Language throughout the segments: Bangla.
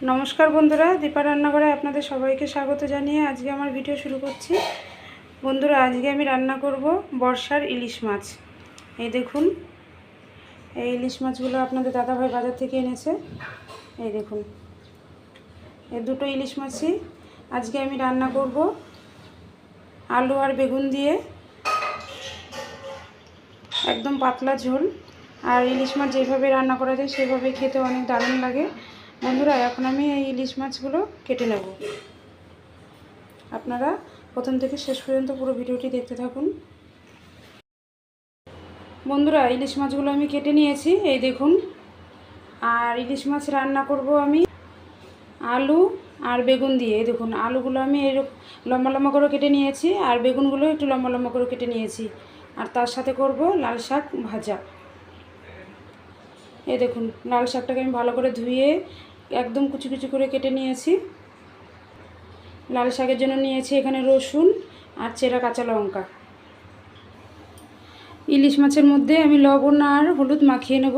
नमस्कार बंधुरा दीपा रान्नाघरे आपनादेर सबाइके स्वागत जानिए आज के आमार भिडियो शुरू करछि। बंधुरा आज के आमि रान्ना करब बर्षार इलिश माछ। এই দেখুন এই ইলিশ মাছগুলো আপনাদের দাদা ভাই বাজার থেকে এনেছে। এই দেখুন এই দুটো ইলিশ মাছই আজকে আমি রান্না করব আলু আর বেগুন দিয়ে, একদম পাতলা ঝোল। আর ইলিশ মাছ যেভাবে রান্না করা যায় সেভাবে খেতে অনেক দারুণ লাগে। বন্ধুরা এখন আমি এই ইলিশ মাছগুলো কেটে নেব। আপনারা প্রথম থেকে শেষ পর্যন্ত পুরো ভিডিওটি দেখতে থাকুন। বন্ধুরা ইলিশ মাছগুলো আমি কেটে নিয়েছি, এই দেখুন। আর ইলিশ মাছ রান্না করব আমি আলু আর বেগুন দিয়ে। এই দেখুন আলুগুলো আমি এরকম লম্বা লম্বা করে কেটে নিয়েছি, আর বেগুনগুলো একটু লম্বা লম্বা করে কেটে নিয়েছি। আর তার সাথে করব লাল শাক ভাজা। এই দেখুন লাল শাকটাকে আমি ভালো করে ধুয়ে একদম কুচি কুচি করে কেটে নিয়েছি। লাল শাকের জন্য নিয়েছি এখানে রসুন আর চেরা কাঁচা লঙ্কা। ইলিশ মাছের মধ্যে আমি লবণ আর হলুদ মাখিয়ে নেব।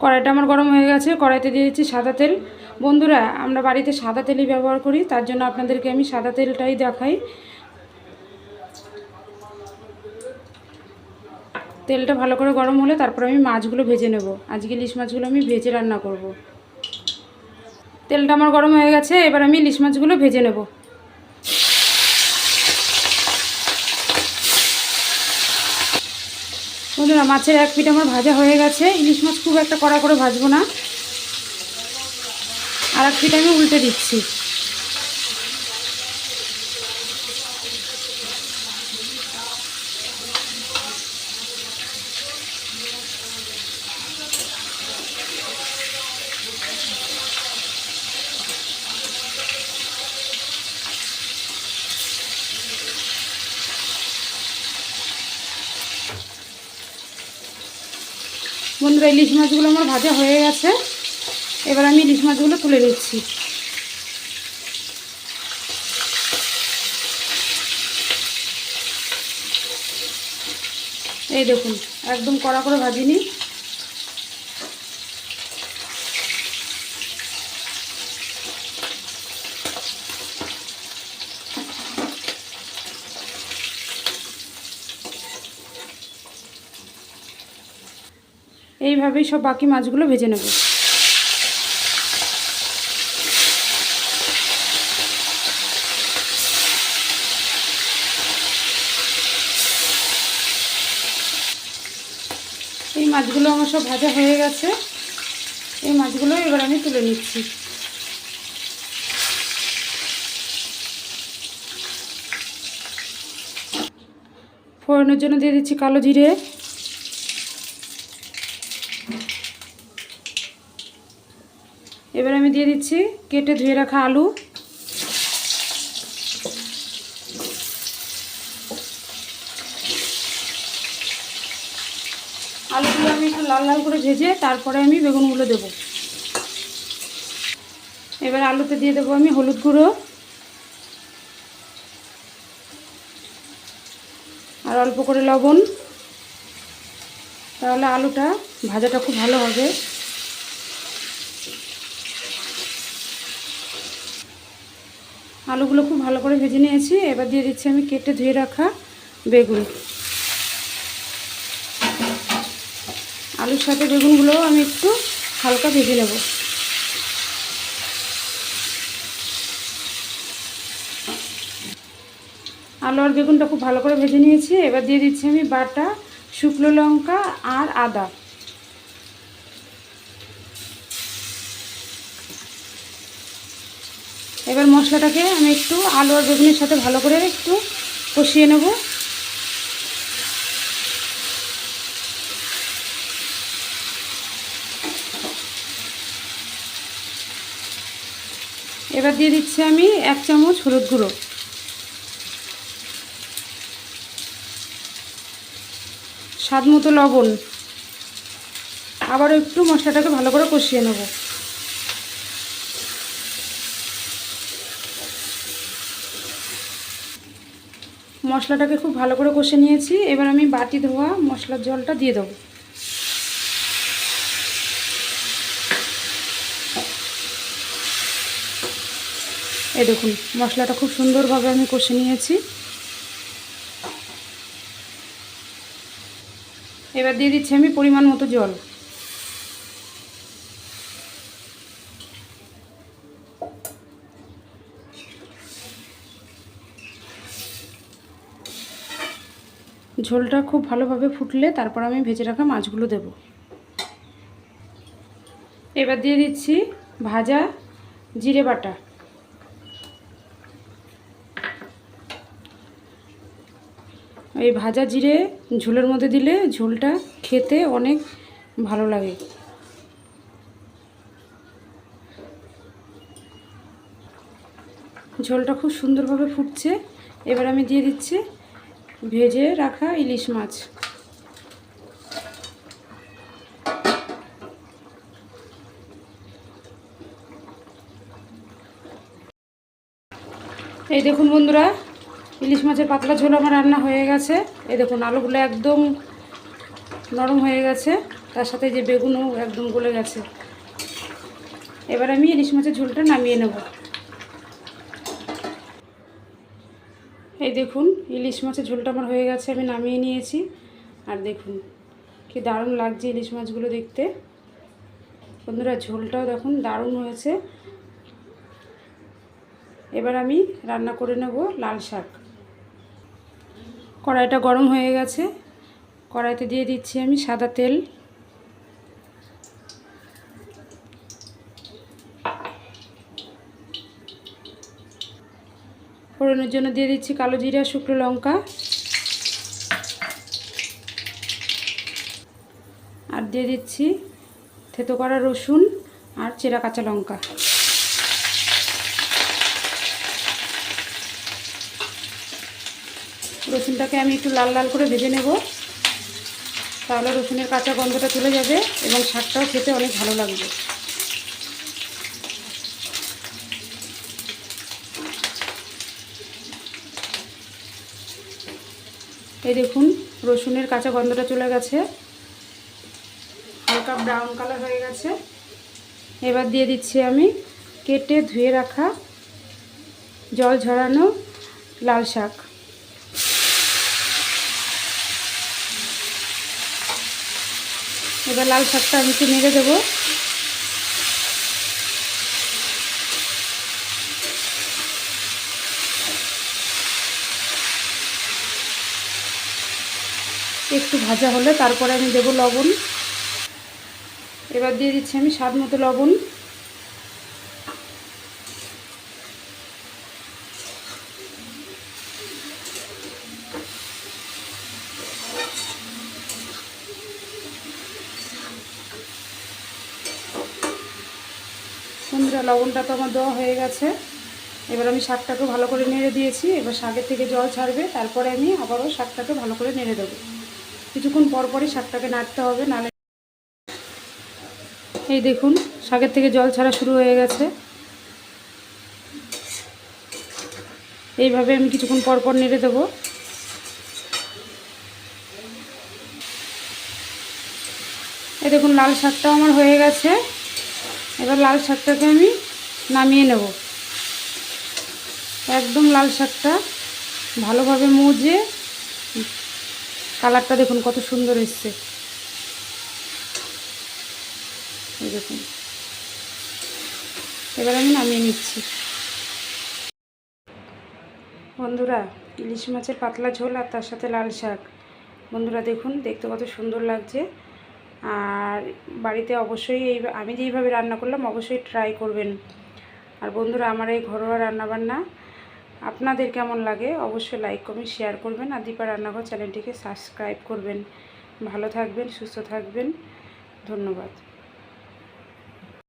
কড়াইটা আমার গরম হয়ে গেছে, কড়াইতে দিয়ে দিচ্ছি সাদা তেল। বন্ধুরা আমরা বাড়িতে সাদা তেলই ব্যবহার করি, তার জন্য আপনাদেরকে আমি সাদা তেলটাই দেখাই। তেলটা ভালো করে গরম হলে তারপর আমি মাছগুলো ভেজে নেব। আজকে ইলিশ মাছগুলো আমি ভেজে রান্না করব। তেলটা আমার গরম হয়ে গেছে, এবার আমি ইলিশ মাছগুলো ভেজে নেব। বন্ধুরা মাছের এক পিঠ আমার ভাজা হয়ে গেছে। ইলিশ মাছ খুব একটা কড়া করে ভাজবো না, আর এক পিঠ আমি উল্টে দিচ্ছি। বন্ধুরা ইলিশ মাছগুলো আমার ভাজা হয়ে গেছে, এবার আমি ইলিশ মাছগুলো তুলে নিচ্ছি। এই দেখুন একদম কড়া করে ভাজিনি। এইভাবেই সব বাকি মাছগুলো ভেজে নেব। এই মাছগুলো আমার সব ভাজা হয়ে গেছে, এই মাছগুলো এবার আমি তুলে নিচ্ছি। ফোড়নের জন্য দিয়ে দিচ্ছি কালো জিরে। এবার আমি দিয়ে দিচ্ছি কেটে ধুয়ে রাখা আলু। আলুগুলো আমি একটু লাল লাল করে ভেজে তারপরে আমি বেগুনগুলো দেব। এবার আলুতে দিয়ে দেবো আমি হলুদ গুঁড়ো আর অল্প করে লবণ, তাহলে আলুটা ভাজাটা খুব ভালো হবে। আলুগুলো খুব ভালো করে ভেজে নিয়েছি, এবার দিয়ে দিচ্ছি আমি কেটে ধুয়ে রাখা বেগুন। আলুর সাথে বেগুনগুলো আমি একটু হালকা ভেজে নেব। আলু আর বেগুনটা খুব ভালো করে ভেজে নিয়েছি, এবার দিয়ে দিচ্ছি আমি বাটা শুকনো লঙ্কা আর আদা। এবার মশলাটাকে আমি একটু আলু আর বেগুনের সাথে ভালো করে একটু কষিয়ে নেব। এবার দিয়ে দিচ্ছি আমি 1 চামচ হলুদ গুঁড়ো, স্বাদ মতো লবণ। আবারও একটু মশলাটাকে ভালো করে কষিয়ে নেব। মশলাটাকে খুব ভালো করে কষে নিয়েছি, এবার আমি বাটি ধোয়া মশলার জলটা দিয়ে দেবো। এই দেখুন মশলাটা খুব সুন্দরভাবে আমি কষে নিয়েছি। এবার দিয়ে দিচ্ছি আমি পরিমাণ মতো জল। ঝোলটা খুব ভালোভাবে ফুটলে তারপর আমি ভেজে রাখা মাছগুলো দেব। এবার দিয়ে দিচ্ছি ভাজা জিরে বাটা। এই ভাজা জিরে ঝোলের মধ্যে দিলে ঝোলটা খেতে অনেক ভালো লাগে। ঝোলটা খুব সুন্দরভাবে ফুটছে। এবার আমি দিয়ে দিচ্ছি ভেজে রাখা ইলিশ মাছ। এই দেখুন বন্ধুরা, ইলিশ মাছের পাতলা ঝোল আমার রান্না হয়ে গেছে। এই দেখুন আলুগুলো একদম নরম হয়ে গেছে, তার সাথে যে বেগুনও একদম গলে গেছে। এবার আমি ইলিশ মাছের ঝোলটা নামিয়ে নেব। এই দেখুন ইলিশ মাছের ঝোলটা আমার হয়ে গেছে, আমি নামিয়ে নিয়েছি। আর দেখুন কি দারুণ লাগছে ইলিশ মাছগুলো দেখতে। বন্ধুরা ঝোলটাও দেখুন দারুণ হয়েছে। এবার আমি রান্না করে নেব লাল শাক। কড়াইটা গরম হয়ে গেছে, কড়াইতে দিয়ে দিচ্ছি আমি সাদা তেল। ফোড়নের জন্য দিয়ে দিচ্ছি কালো জিরা, শুকনো লঙ্কা আর দিয়ে দিচ্ছি থেতো করা রসুন আর চেরা কাঁচা লঙ্কা। রসুনটাকে আমি একটু লাল লাল করে ভেজে নেব, তাহলে রসুনের কাঁচা গন্ধটা চলে যাবে এবং শাকটাও খেতে অনেক ভালো লাগবে। এই দেখুন রসুনের কাঁচা গন্ধটা চলে গেছে, হালকা ব্রাউন কালার হয়ে গেছে। এবার দিয়ে দিচ্ছি আমি কেটে ধুয়ে রাখা জল ঝরানো লাল শাক। এবার লাল শাকটা আমি একটু নেড়ে দেবো। একটু ভাজা হলে তারপরে আমি দেবো লবণ। এবার দিয়ে দিচ্ছি আমি স্বাদ মতো লবণ। বন্ধুরা লবণটা তো আমার দেওয়া হয়ে গেছে। এবার আমি শাকটাকে ভালো করে নেড়ে দিয়েছি। এবার শাকের থেকে জল ছাড়বে, তারপরে আমি আবারও শাকটাকে ভালো করে নেড়ে দেবো। কিছুক্ষণ পরপরই শাকটাকে নাড়তে হবে, নাহলে এই দেখুন শাকের থেকে জল ছাড়া শুরু হয়ে গেছে। এইভাবে আমি কিছুক্ষণ পরপর নেড়ে দেবো। এই দেখুন লাল শাকটাও আমার হয়ে গেছে। এবার লাল শাকটাকে আমি নামিয়ে নেব। একদম লাল শাকটা ভালোভাবে মুজে কালারটা দেখুন কত সুন্দর এসছে। এই দেখুন এবার আমি নামিয়ে নিচ্ছি। বন্ধুরা ইলিশ মাছের পাতলা ঝোল আর তার সাথে লাল শাক, বন্ধুরা দেখুন দেখতে কত সুন্দর লাগছে। আর বাড়িতে অবশ্যই আমি যেইভাবে রান্না করলাম অবশ্যই ট্রাই করবেন। আর বন্ধুরা আমার এই ঘরোয়া রান্নাবান্না আপনাদের কেমন লাগে অবশ্যই লাইক কমেন্ট শেয়ার করবেন। আর দীপা রান্নাঘর চ্যানেলটিকে সাবস্ক্রাইব করবেন। ভালো থাকবেন, সুস্থ থাকবেন, ধন্যবাদ।